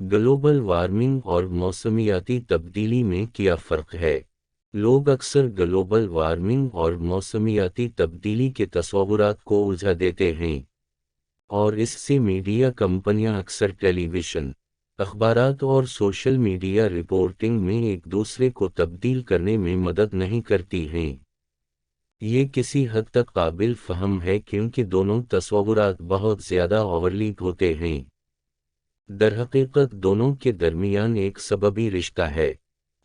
Global warming और मौसमियाती तब्दीली में क्या फ़र्क है? लोग अक्सर ग्लोबल वार्मिंग और मौसमियाती तब्दीली के तस्वुरात को उलझा देते हैं, और इससे मीडिया कंपनियां अक्सर टेलीविज़न, अखबारात और सोशल मीडिया रिपोर्टिंग में एक दूसरे को तब्दील करने में मदद नहीं करती हैं। ये किसी हद तक काबिल फ़हम है क्योंकि दोनों तस्वुरात बहुत ज़्यादा ओवरलैप होते हैं। दरहकीकत दोनों के दरमियान एक सबबी रिश्ता है,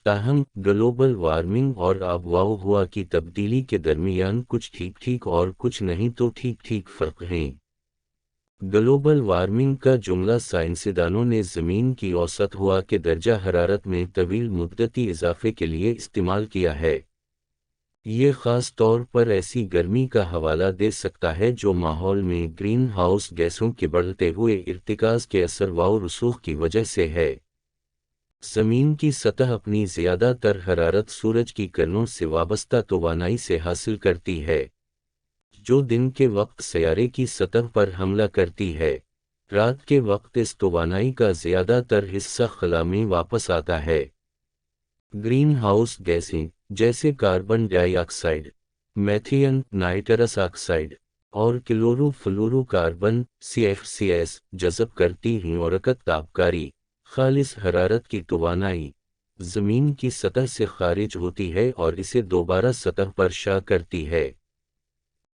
ताहम ग्लोबल वार्मिंग और आबोहवा की तब्दीली के दरमियान कुछ ठीक ठीक और कुछ नहीं तो ठीक ठीक फ़र्क हैं। ग्लोबल वार्मिंग का जुमला साइंसदानों ने ज़मीन की औसत हवा के दर्जा हरारत में तवील मुद्दती इजाफे के लिए इस्तेमाल किया है। ये ख़ास तौर पर ऐसी गर्मी का हवाला दे सकता है जो माहौल में ग्रीन हाउस गैसों के बढ़ते हुए इर्तिकाज़ के असर व रसूख की वजह से है। ज़मीन की सतह अपनी ज़्यादातर हरारत सूरज की किरणों से वाबस्ता तोवानाई से हासिल करती है, जो दिन के वक्त सैयारे की सतह पर हमला करती है। रात के वक्त इस तोवानाई का ज़्यादातर हिस्सा खला में वापस आता है। ग्रीन हाउस गैसें जैसे carbon dioxide, methane, nitrous oxide और क्लोरोफ्लोरोकार्बन CFCs जज़ब करती हैं और तापकारी खालिस हरारत की तोवानाई ज़मीन की सतह से खारिज होती है और इसे दोबारा सतह पर शा करती है।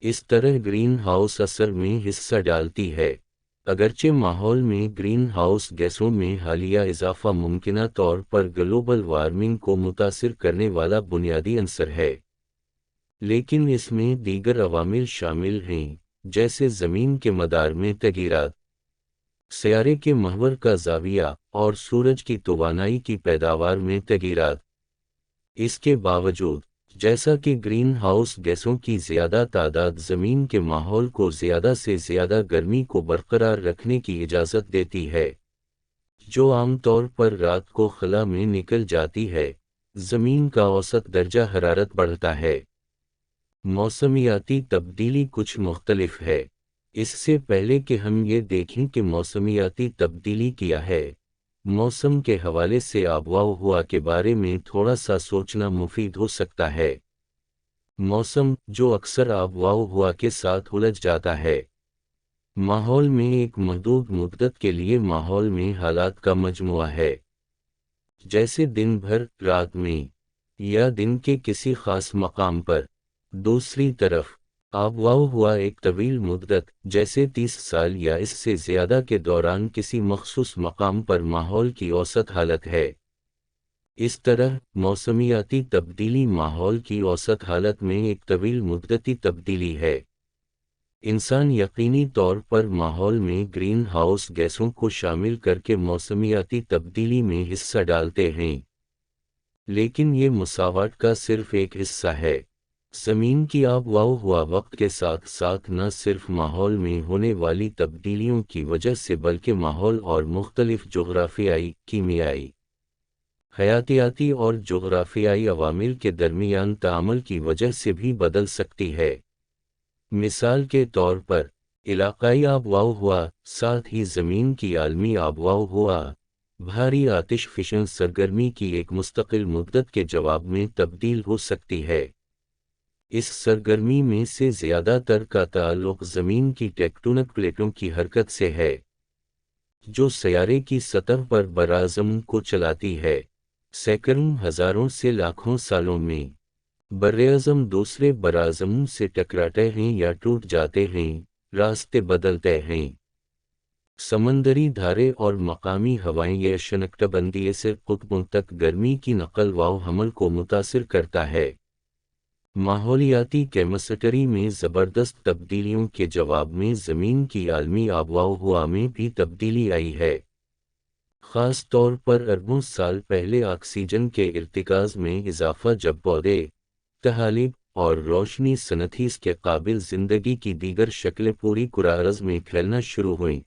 इस तरह ग्रीन हाउस असर में हिस्सा डालती है। अगरचे माहौल में ग्रीन हाउस गैसों में हालिया इजाफा मुमकिना तौर पर ग्लोबल वार्मिंग को मुतासिर करने वाला बुनियादी अंसर है, लेकिन इसमें दीगर अवामिल शामिल हैं, जैसे ज़मीन के मदार में तगीरात, सैयारे के महवर का ज़ाविया और सूरज की तोवानाई की पैदावार में तगीरात। इसके बावजूद, जैसा कि ग्रीन हाउस गैसों की ज़्यादा तादाद ज़मीन के माहौल को ज़्यादा से ज़्यादा गर्मी को बरकरार रखने की इजाज़त देती है, जो आम तौर पर रात को खला में निकल जाती है, ज़मीन का औसत दर्जा हरारत बढ़ता है। मौसमियाती तब्दीली कुछ मुख्तलिफ है। इससे पहले कि हम ये देखें कि मौसमियाती तब्दीली क्या है, मौसम के हवाले से आबोहवा के बारे में थोड़ा सा सोचना मुफीद हो सकता है। मौसम, जो अक्सर आबोहवा के साथ उलझ जाता है, माहौल में एक महदूद मुद्दत के लिए माहौल में हालात का मजमुआ है, जैसे दिन भर, रात में, या दिन के किसी खास मकाम पर। दूसरी तरफ, आबोहवा एक तवील मुद्दत, जैसे 30 साल या इससे ज़्यादा के दौरान किसी मखसूस मकाम पर माहौल की औसत हालत है। इस तरह मौसमियाती तब्दीली माहौल की औसत हालत में एक तवील मुद्दती तब्दीली है। इंसान यकीनी तौर पर माहौल में ग्रीन हाउस गैसों को शामिल करके मौसमियाती तब्दीली में हिस्सा डालते हैं, लेकिन ये मुसावाट का सिर्फ एक हिस्सा है। ज़मीन की आबोहवा वक्त के साथ साथ न सिर्फ माहौल में होने वाली तब्दीलियों की वजह से बल्कि माहौल और मुख्तलिफ जोग्राफियाई, कीमियाई, हयातियाती और जोग्राफियाई अवामिल के दरमियान ताअमुल की वजह से भी बदल सकती है। मिसाल के तौर पर, इलाक़ाई आबोहवा, साथ ही ज़मीन की आलमी आबोहवा, भारी आतिशफ़िशन सरगर्मी की एक मुस्तकिल मुद्दत के जवाब में तब्दील हो सकती है। इस सरगर्मी में से ज़्यादातर का ताल्लुक़ ज़मीन की टेक्टोनिक प्लेटों की हरकत से है, जो सैयारे की सतह पर बराज़म को चलाती है। सैकड़ों हज़ारों से लाखों सालों में बराज़म दूसरे बराज़मों से टकराते हैं या टूट जाते हैं, रास्ते बदलते हैं। समंदरी धारे और मकामी हवाएं ये उष्णकटिबंधीय से कुतुबों तक गर्मी की नकल व हमल को मुतासिर करता है। माहौलियाती केमिस्ट्री में ज़बरदस्त तब्दीलियों के जवाब में ज़मीन की आलमी आबोहवा में भी तब्दीली आई है। ख़ास तौर पर अरबों साल पहले ऑक्सीजन के इर्तिकाज़ में इजाफ़ा, जब पौधे, तहालीब और रोशनी सनती के काबिल ज़िंदगी की दीगर शक्लें पूरी कुरारज़ में फैलना शुरू हुईं।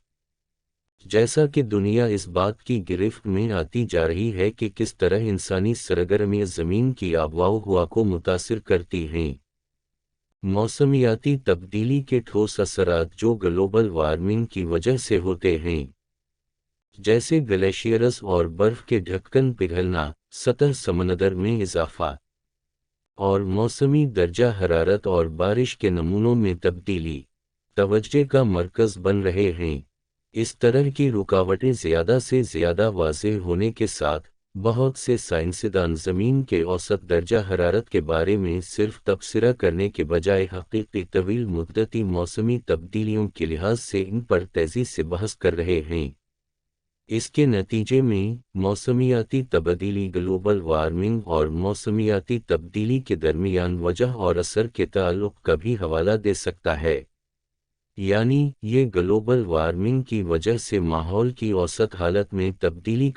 जैसा कि दुनिया इस बात की गिरफ्त में आती जा रही है कि किस तरह इंसानी सरगर्मियाँ ज़मीन की आबोहवा को मुतासिर करती हैं। मौसमियाती तब्दीली के ठोस असरात जो ग्लोबल वार्मिंग की वजह से होते हैं, جیسے گلیشیئرز اور برف کے ڈھکن پگھلنا، سطح سمندر میں اضافہ، اور موسمی درجہ حرارت اور بارش کے نمونوں میں تبدیلی توجہ کا مرکز بن رہے ہیں۔ اس طرح کی رکاوٹیں زیادہ سے زیادہ واضح ہونے کے ساتھ، بہت سے سائنسدان زمین کے اوسط درجہ حرارت کے بارے میں صرف تبصرہ کرنے کے بجائے حقیقی طویل مدتی موسمی تبدیلیوں کے لحاظ سے ان پر تیزی سے بحث کر رہے ہیں۔ اس کے نتیجے میں موسمیاتی تبدیلی گلوبل وارمنگ اور موسمیاتی تبدیلی کے درمیان وجہ اور اثر کے تعلق کا بھی حوالہ دے سکتا ہے۔ یعنی یہ گلوبل وارمنگ کی وجہ سے ماحول کی اوسط حالت میں تبدیلی